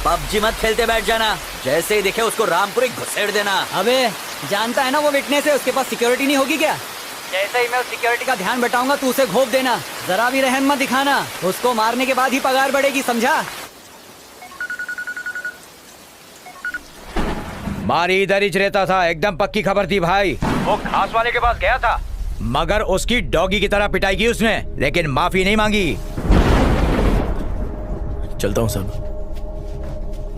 PUBG मत खेलते बैठ जाना, जैसे ही दिखे उसको रामपुरी घुसेड़ देना। अबे जानता है ना वो विटनेस है, उसके पास सिक्योरिटी नहीं होगी क्या? जैसे ही मैं उस सिक्योरिटी का ध्यान बटाऊंगा तू उसे घोप देना, जरा भी रहम मत दिखाना। उसको मारने के बाद ही पगार बढ़ेगी, समझा? मारी इधर ही रहता था, एकदम पक्की खबर थी भाई। वो घास वाले के पास गया था, मगर उसकी डॉगी की तरह पिटाई की उसने, लेकिन माफी नहीं मांगी। चलता हूँ साहब।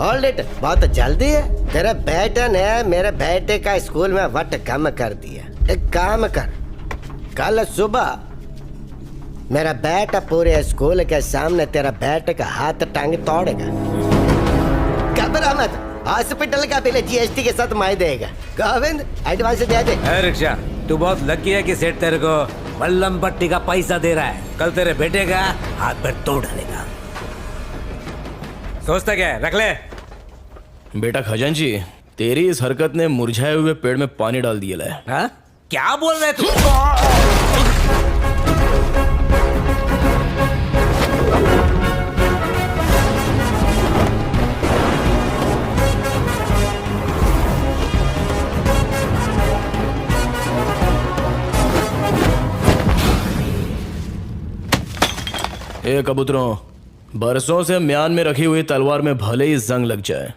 ऑलराइट, बहुत जल्दी है। तेरे बेटे ने मेरे बेटे का स्कूल में वट कम कर दिया। एक काम कर, कल सुबह मेरा बेटा पूरे स्कूल के सामने तेरा बेटे का हाथ टांग तोड़ेगा। घबरा मत, हॉस्पिटल का बिल जीएसटी के साथ मैं देगा। गोविंद एडवांस दे दे। रिक्शा, तू बहुत लकी है कि सेठ तेरे को बल्लम पट्टी का पैसा दे रहा है। कल तेरे बेटे का हाथ पैर तोड़ डालेगा। सोचता क्या है, रख ले। बेटा खजांची, तेरी इस हरकत ने मुरझाए हुए पेड़ में पानी डाल दिया है। हाँ? क्या बोल रहे तू? ए कबूतरों, बरसों से म्यान में रखी हुई तलवार में भले ही जंग लग जाए,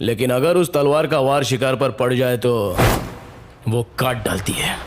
लेकिन अगर उस तलवार का वार शिकार पर पड़ जाए तो वो काट डालती है।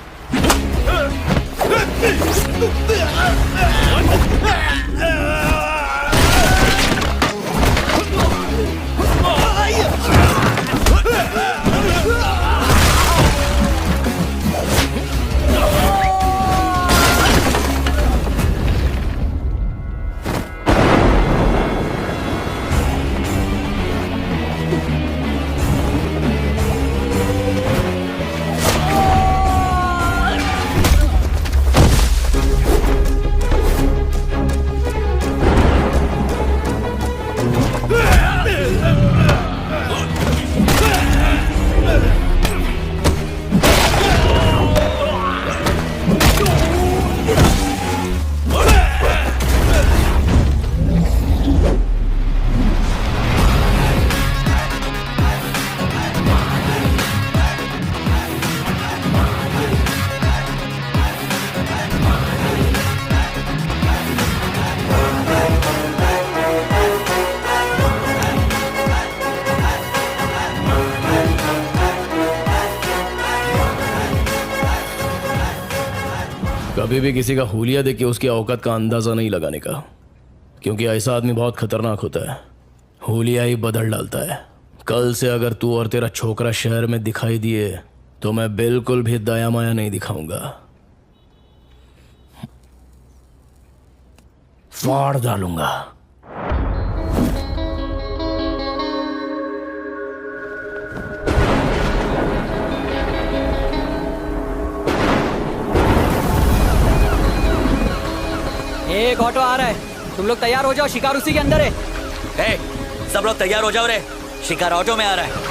कभी भी किसी का हुलिया देख के उसकी औकात का अंदाजा नहीं लगाने का, क्योंकि ऐसा आदमी बहुत खतरनाक होता है। हुलिया ही बदल डालता है। कल से अगर तू और तेरा छोकरा शहर में दिखाई दिए तो मैं बिल्कुल भी दया माया नहीं दिखाऊंगा, फाड़ डालूंगा। एक ऑटो आ रहा है, तुम लोग तैयार हो जाओ, शिकार उसी के अंदर है। सब लोग तैयार हो जाओ रे, शिकार ऑटो में आ रहा है।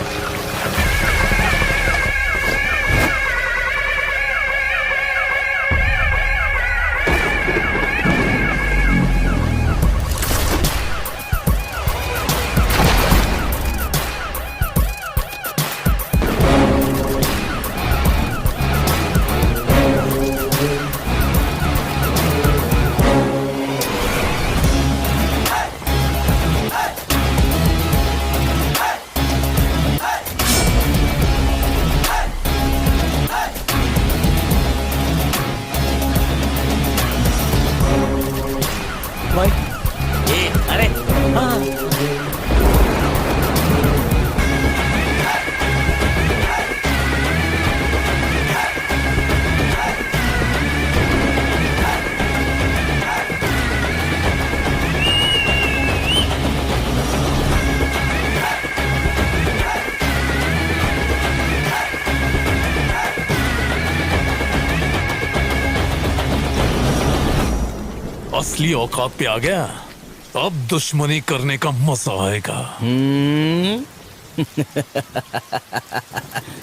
असली औकात पे आ गया, अब दुश्मनी करने का मजा आएगा।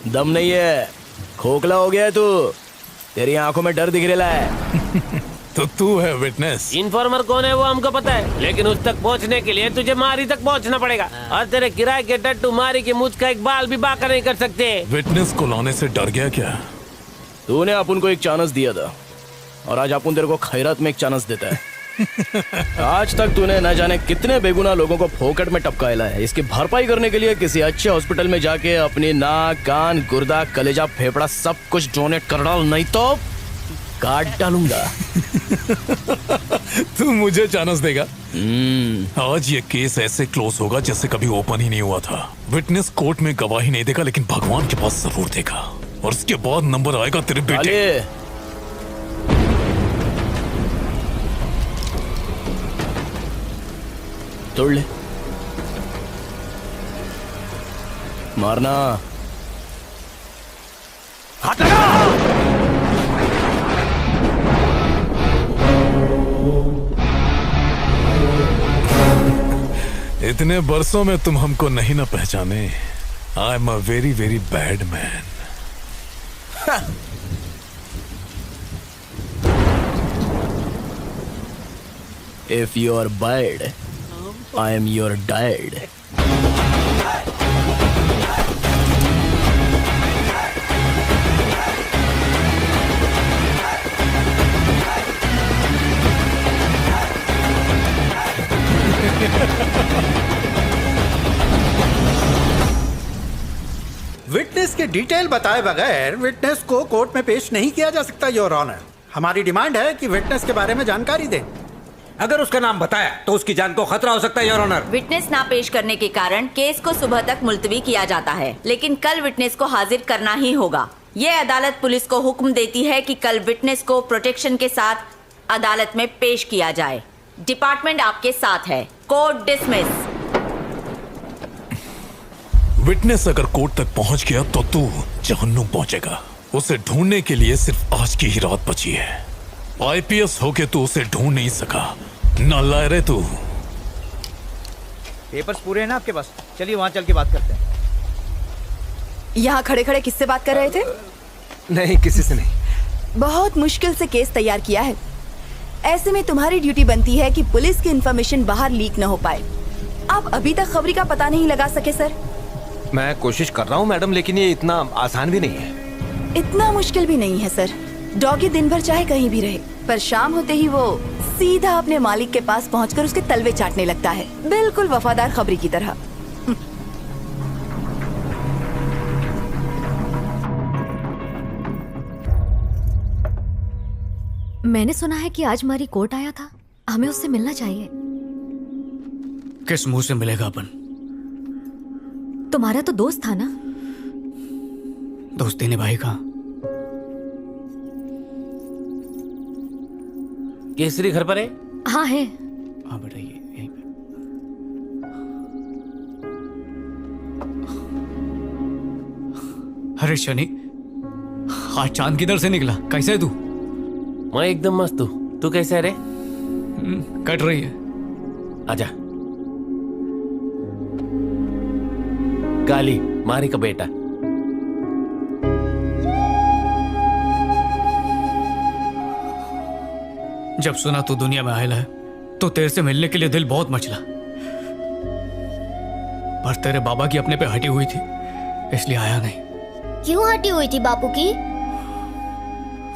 दम नहीं है, खोखला हो गया है तू। तेरी आंखों में डर दिख रहा है। तो तू है विटनेस। इन्फॉर्मर कौन है वो हमको पता है, लेकिन उस तक पहुंचने के लिए तुझे मारी तक पहुंचना पड़ेगा। और तेरे किराए के टट्टू मारी के मुझ का एक बाल भी बाका नहीं कर सकते। विटनेस को लाने से डर गया क्या? तूने अपन को एक चांस दिया था और आज अपन तेरे को खैरात में एक चांस देता है। आज तक तूने न जाने कितने बेगुनाह लोगों को फोकट में टपकाया है। इसकी भरपाई करने के लिए किसी अच्छे हॉस्पिटल में जाके अपनी नाक, कान, गुर्दा, कलेजा, फेफड़ा सब कुछ डोनेट कर डाल, नहीं तो काट डालूंगा। तू मुझे चांस देगा? आज ये केस ऐसे क्लोज होगा जैसे कभी ओपन ही नहीं हुआ था। विटनेस कोर्ट में गवाही नहीं देगा, लेकिन भगवान के पास जरूर देगा, और उसके बाद नंबर आएगा तेरे बेटे। तोड़ ले, मारना। हाथ लगा। इतने बरसों में तुम हमको नहीं ना पहचाने। I am a very very bad man. If you are bad, I am your dad. Witness के डिटेल बताए बगैर विटनेस को कोर्ट में पेश नहीं किया जा सकता योर ऑनर। हमारी डिमांड है कि विटनेस के बारे में जानकारी दें। अगर उसका नाम बताया तो उसकी जान को खतरा हो सकता है योर ऑनर। विटनेस ना पेश करने के कारण केस को सुबह तक मुलतवी किया जाता है, लेकिन कल विटनेस को हाजिर करना ही होगा। ये अदालत पुलिस को हुक्म देती है कि कल विटनेस को प्रोटेक्शन के साथ अदालत में पेश किया जाए। डिपार्टमेंट आपके साथ है। Court dismiss. विटनेस अगर कोर्ट तक पहुंच गया तो तू जहन्नुम पहुंचेगा। उसे ढूंढने के लिए सिर्फ आज की ही रात बची है। आईपीएस होके तू उसे ढूंढ नहीं सका, नालायक रे तू। पेपर्स पूरे हैं ना आपके पास? चलिए वहां चल के बात करते हैं। यहाँ खड़े खड़े किससे बात कर रहे थे? नहीं, किसी से नहीं। बहुत मुश्किल से केस तैयार किया है। ऐसे में तुम्हारी ड्यूटी बनती है कि पुलिस की इंफॉर्मेशन बाहर लीक न हो पाए। आप अभी तक खबरी का पता नहीं लगा सके सर? मैं कोशिश कर रहा हूँ मैडम, लेकिन ये इतना आसान भी नहीं है। इतना मुश्किल भी नहीं है सर। डॉगी दिन भर चाहे कहीं भी रहे, पर शाम होते ही वो सीधा अपने मालिक के पास पहुंचकर उसके तलवे चाटने लगता है, बिल्कुल वफादार खबरी की तरह। मैंने सुना है कि आज मारी कोर्ट आया था, हमें उससे मिलना चाहिए। किस मुंह से मिलेगा अपन? तुम्हारा तो दोस्त था ना? दोस्ती निभाएगा। केसरी घर पर है? हाँ है। हाँ बेटा, ये यहीं पे। अरे शनि, आज चांद किधर से निकला? कैसे है तू? मैं एकदम मस्त हूँ। तू कैसे है रे? कट रही है। आजा। काली मारी का बेटा। जब सुना तू दुनिया में आयल है तो तेरे से मिलने के लिए दिल बहुत मचला, पर तेरे बाबा की अपने पे हटी हुई थी, इसलिए आया नहीं। क्यों हटी हुई थी बापू की?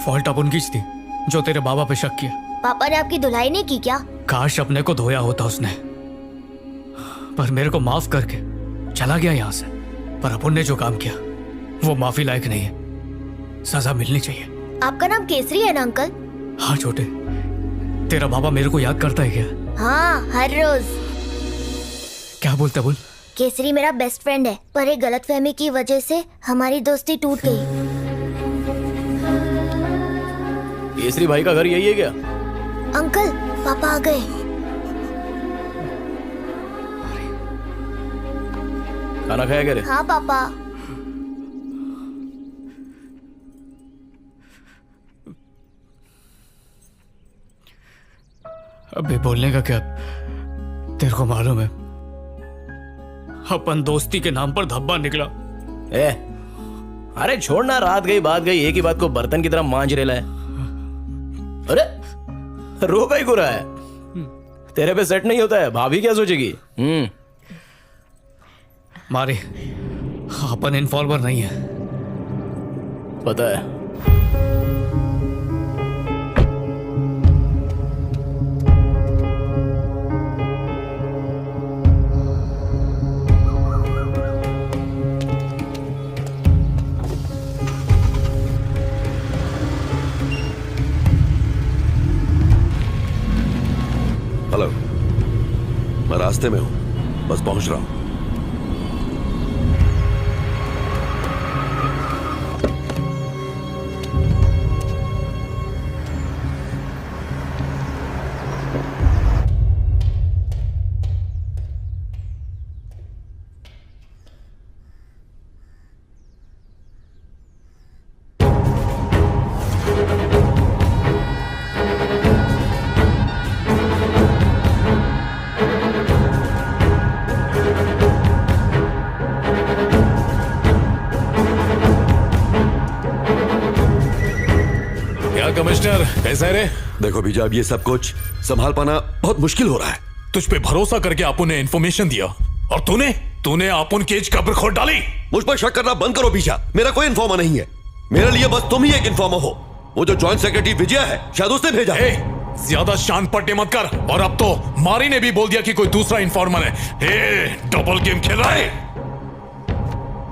फॉल्ट अपन की थी जो तेरे बाबा पे शक किया। पापा ने आपकी धुलाई नहीं की क्या? काश अपने को धोया होता उसने, पर मेरे को माफ करके चला गया यहाँ से। पर अपन ने जो काम किया वो माफी लायक नहीं है, सजा मिलनी चाहिए। आपका नाम केसरी है ना अंकल? हाँ छोटे, तेरा बाबा मेरे को याद करता है क्या? हाँ, हर रोज। क्या बोलता? बोल। केसरी मेरा बेस्ट फ्रेंड है, पर एक गलतफहमी की वजह से हमारी दोस्ती टूट गई। केसरी भाई का घर यही है क्या? अंकल, पापा आ गए। खाना खाया क्या रे? हाँ पापा। अबे बोलने का क्या? तेरे को मालूम है अपन दोस्ती के नाम पर धब्बा निकला। अरे छोड़ना, रात गई बात गई, एक ही बात को बर्तन की तरह मांज रेला है। अरे रो का ही गुरा है, तेरे पे सेट नहीं होता है, भाभी क्या सोचेगी? मारी, अपन इन्फॉर्मर नहीं है। पता है। हेलो, मैं रास्ते में हूं, बस पहुंच रहा हूं। कमिश्नर कैसा है रे? देखो बीजा, अब ये सब कुछ संभाल पाना बहुत मुश्किल हो रहा है। तुझ पे भरोसा करके अपुन ने इन्फॉर्मेशन दिया और तूने अपुन की कब्र खोद डाली। मुझ पर शक करना बंद करो बीजा, मेरा कोई इन्फॉर्मर नहीं है। मेरे लिए बस तुम ही एक इन्फॉर्मर हो। वो जो जॉइंट सेक्रेटरी विजय है, शायद उसने भेजा। ज्यादा शान पट्टे मत कर। और अब तो मारी ने भी बोल दिया कि कोई दूसरा इन्फॉर्मर है। डबल गेम खेल रहा है।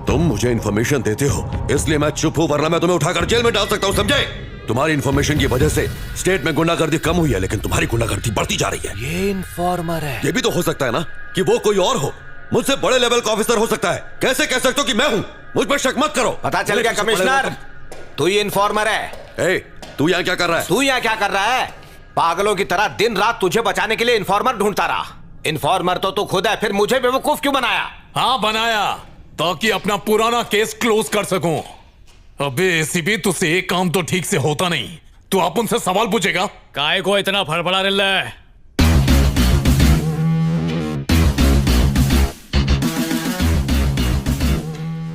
तुम मुझे इन्फॉर्मेशन देते हो इसलिए मैं चुप हूं, वरना मैं तुम्हें उठाकर जेल में डाल सकता हूं, समझे? तुम्हारी इन्फॉर्मेशन की वजह से स्टेट में गुंडागर्दी कम हुई है, लेकिन तुम्हारी गुंडागर्दी बढ़ती जा रही है। ये इन्फॉर्मर है। ये भी तो हो सकता है ना कि वो कोई और हो, मुझसे बड़े लेवल का ऑफिसर हो सकता है। कैसे कह सकते हो कि मैं हूं? मुझ पर शक मत करो। पता चल गया कमिश्नर, तू ये इन्फॉर्मर है। तू यहाँ क्या कर रहा है? तू यहाँ क्या कर रहा है? पागलों की तरह दिन रात तुझे बचाने के लिए इन्फॉर्मर ढूंढता रहा। इन्फॉर्मर तो तू खुद है, फिर मुझे बेवकूफ क्यों बनाया? हाँ बनाया, ताकि अपना पुराना केस क्लोज कर सकूं। अबे एसीपी, तुझसे एक काम तो ठीक से होता नहीं। तू अपन से सवाल पूछेगा। काय को इतना फड़फड़ा रहा है?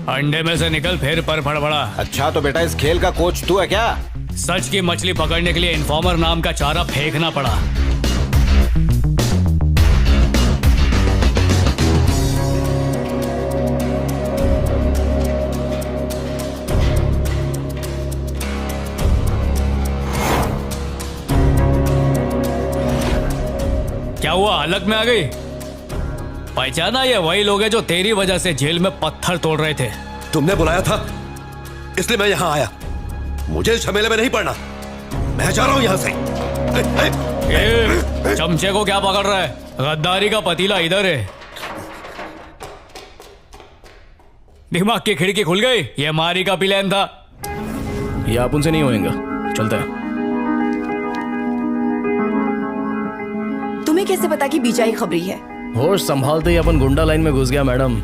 अंडे में से निकल फिर पर फड़फड़ा। अच्छा तो बेटा इस खेल का कोच तू है क्या? सच की मछली पकड़ने के लिए इन्फॉर्मर नाम का चारा फेंकना पड़ा। क्या हुआ, अलग में आ गई? पहचाना? ये वही लोग हैं जो तेरी वजह से जेल में पत्थर तोड़ रहे थे। तुमने बुलाया था इसलिए मैं यहाँ आया। मुझे झमेले में नहीं पड़ना, मैं जा रहा हूँ यहाँ से। चमचे को क्या पकड़ रहा है? गद्दारी का पतीला इधर है। दिमाग की खिड़की खुल गई। ये मारी का प्लान था। ये आप उनसे नहीं होएगा, चलता है। तुम्हें कैसे पता कि बीजा ही खबरी है? होश संभालते ही अपन गुंडा लाइन में घुस गया मैडम।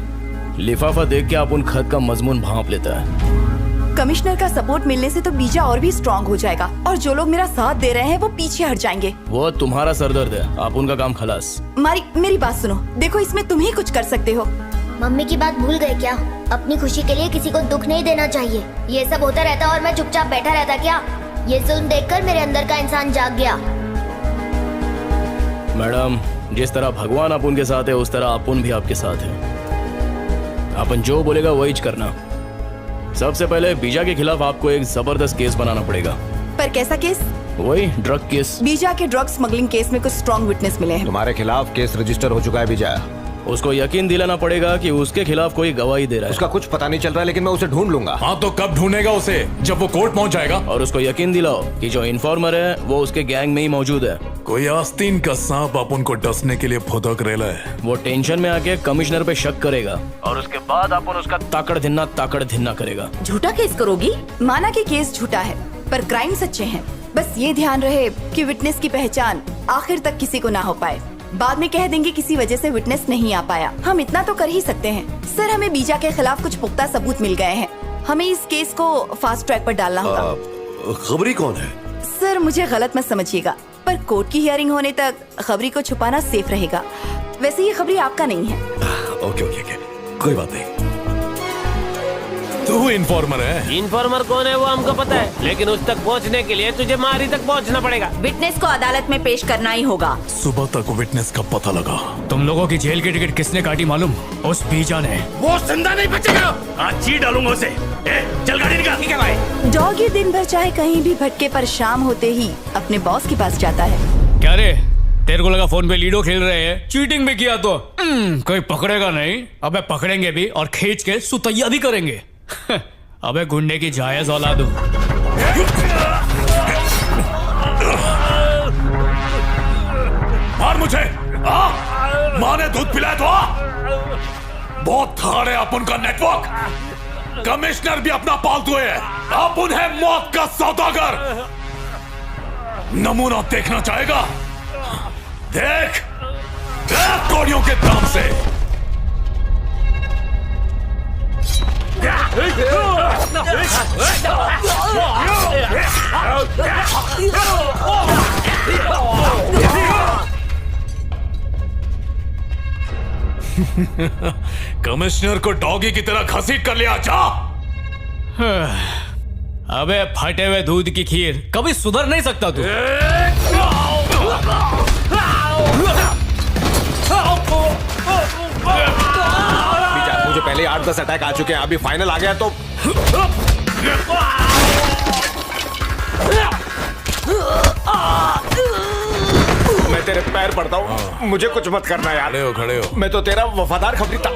लिफाफा देख के अपन खत का मजमून भांप लेता है। कमिश्नर का सपोर्ट मिलने से तो बीजा और भी स्ट्रांग हो जाएगा, और जो लोग मेरा साथ दे रहे हैं वो पीछे हट जाएंगे। वो तुम्हारा सरदर्द है, आप उनका काम खलास। मारी, मेरी बात सुनो। देखो, इसमें तुम ही कुछ कर सकते हो। मम्मी की बात भूल गए क्या? अपनी खुशी के लिए किसी को दुख नहीं देना चाहिए। ये सब होता रहता और मैं चुपचाप बैठा रहता क्या? ये जुल्म देखकर मेरे अंदर का इंसान जाग गया। मैडम, जिस तरह भगवान अपन के साथ है उस तरह अपन भी आपके साथ है। अपन जो बोलेगा वही करना। सबसे पहले बीजा के खिलाफ आपको एक जबरदस्त केस बनाना पड़ेगा। पर कैसा केस? वही ड्रग केस। बीजा के ड्रग स्मगलिंग केस में कुछ स्ट्रॉन्ग विटनेस मिले हैं। तुम्हारे खिलाफ केस रजिस्टर हो चुका है बीजा। उसको यकीन दिलाना पड़ेगा कि उसके खिलाफ कोई गवाही दे रहा है। उसका कुछ पता नहीं चल रहा है, लेकिन मैं उसे ढूंढ लूंगा। हाँ तो कब ढूंढेगा उसे? जब वो कोर्ट पहुंच जाएगा। और उसको यकीन दिलाओ कि जो इन्फॉर्मर है वो उसके गैंग में ही मौजूद है। कोई आस्तीन का सांप अपन को डसने के लिए फुदक रेला है। वो टेंशन में आके कमिश्नर पे शक करेगा और उसके बाद अपन उसका ताकड़ धिन्ना करेगा। झूठा केस करोगी? माना कि केस झूठा है, पर क्राइम सच्चे हैं। बस ये ध्यान रहे कि विटनेस की पहचान आखिर तक किसी को ना हो पाए। बाद में कह देंगे किसी वजह से विटनेस नहीं आ पाया। हम इतना तो कर ही सकते हैं। सर, हमें बीजा के खिलाफ कुछ पुख्ता सबूत मिल गए हैं। हमें इस केस को फास्ट ट्रैक पर डालना होगा। खबरी कौन है? सर, मुझे गलत मत समझिएगा, पर कोर्ट की हियरिंग होने तक खबरी को छुपाना सेफ रहेगा। वैसे ये खबरी आपका नहीं है। ओके, कोई बात नहीं। तू इन्फॉर्मर है? इन्फॉर्मर कौन है वो हमको पता है, लेकिन उस तक पहुंचने के लिए तुझे मारी तक पहुंचना पड़ेगा। विटनेस को अदालत में पेश करना ही होगा। सुबह तक विटनेस का पता लगा। तुम लोगों की जेल की टिकट किसने काटी मालूम? उस बीजा ने। वो जिंदा नहीं बचेगा, आज चीर डालूंगा उसे। चल गाड़ी निकाल। ठीक है भाई। डॉगी दिन भर चाहे कहीं भी भटके पर शाम होते ही अपने बॉस के पास जाता है। क्या रे, तेरे को लगा फोन पे लीडो खेल रहे हैं? चीटिंग भी किया तो कोई पकड़ेगा नहीं। अबे पकड़ेंगे भी और खींच के सुतैया भी करेंगे। अबे गुंडे की जायज औलाद हूं। मार मुझे। माँ ने दूध पिलाया तो बहुत थाड़ है अपन का नेटवर्क। कमिश्नर भी अपना पालतू है। अपन है मौत का सौदागर। नमूना देखना चाहेगा? देख कोड़ियों के दाम से। कमिश्नर को डॉगी की तरह घसीट कर लिया। जा। अबे फटे हुए दूध की खीर, कभी सुधर नहीं सकता तू। मुझे पहले 8-10 अटैक आ चुके हैं, अभी फाइनल आ गया तो मैं तेरे पैर पड़ता हूँ, मुझे कुछ मत करना यार। खड़े हो, खड़े हो। मैं तो तेरा वफादार खबरी था।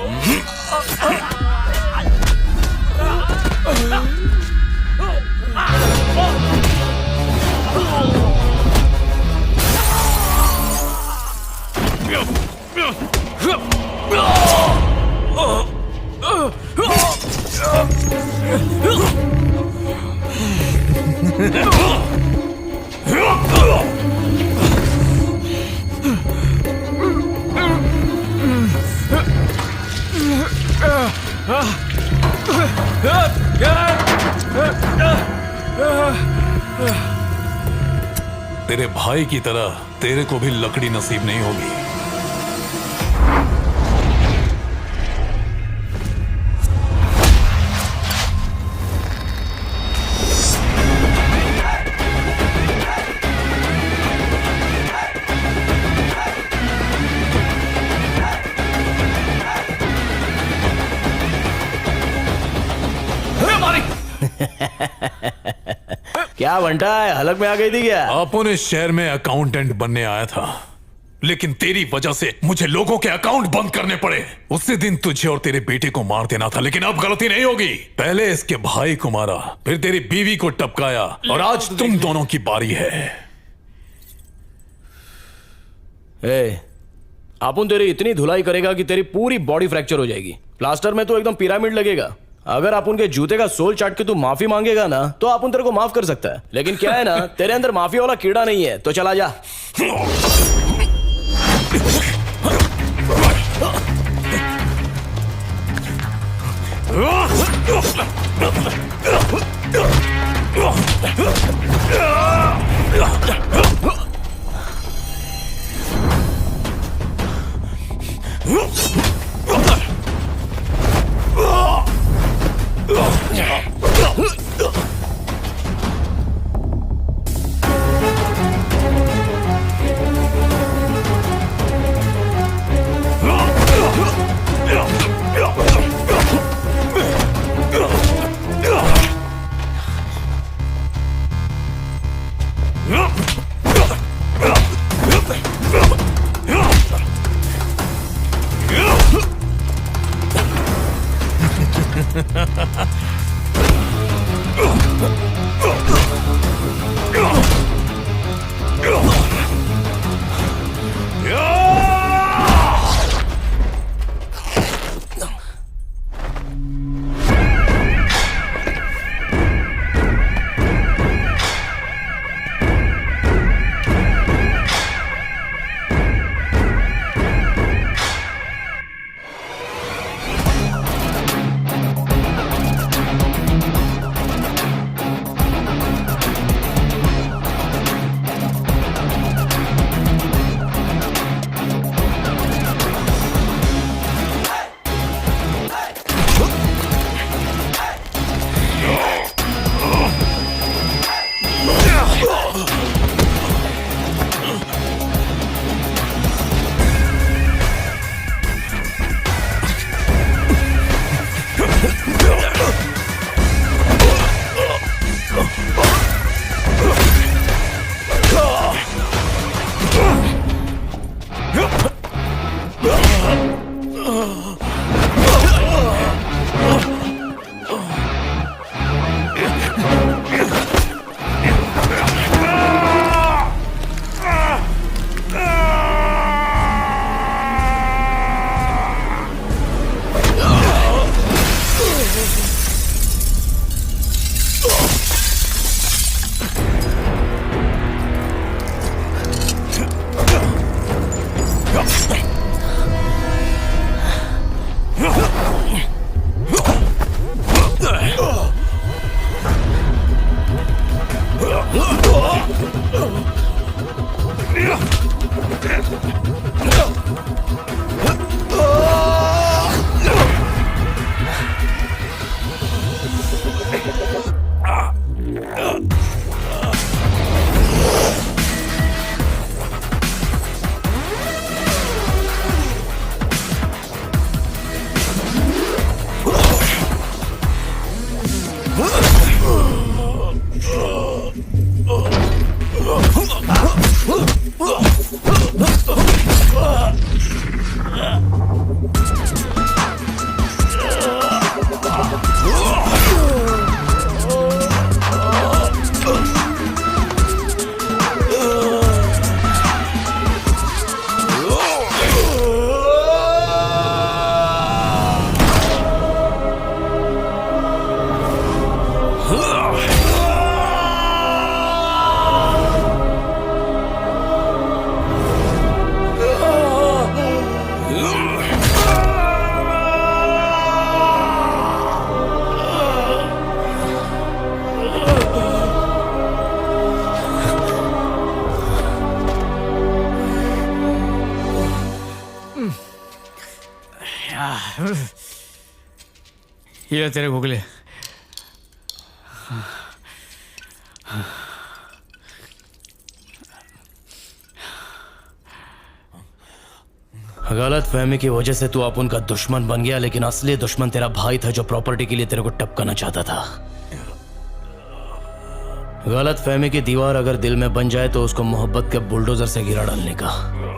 तेरे भाई की तरह तेरे को भी लकड़ी नसीब नहीं होगी। क्या बंटा है, हलक में आ गई थी क्या? अपन इस शहर में अकाउंटेंट बनने आया था, लेकिन तेरी वजह से मुझे लोगों के अकाउंट बंद करने पड़े। उसी दिन तुझे और तेरे बेटे को मार देना था, लेकिन अब गलती नहीं होगी। पहले इसके भाई को मारा, फिर तेरी बीवी को टपकाया, और आज तुम दोनों की बारी है। अपन तेरी इतनी धुलाई करेगा कि तेरी पूरी बॉडी फ्रैक्चर हो जाएगी। प्लास्टर में तो एकदम पिरामिड लगेगा। अगर आप उनके जूते का सोल चाट के तू माफी मांगेगा ना, तो आप उन तेरे को माफ कर सकता है। लेकिन क्या है ना, तेरे अंदर माफी वाला कीड़ा नहीं है, तो चला जा। ये तेरे गुगले। गलत फहमी की वजह से तू आप उनका दुश्मन बन गया, लेकिन असली दुश्मन तेरा भाई था जो प्रॉपर्टी के लिए तेरे को टपकाना चाहता था। गलत फहमी की दीवार अगर दिल में बन जाए तो उसको मोहब्बत के बुलडोजर से गिरा डालने का।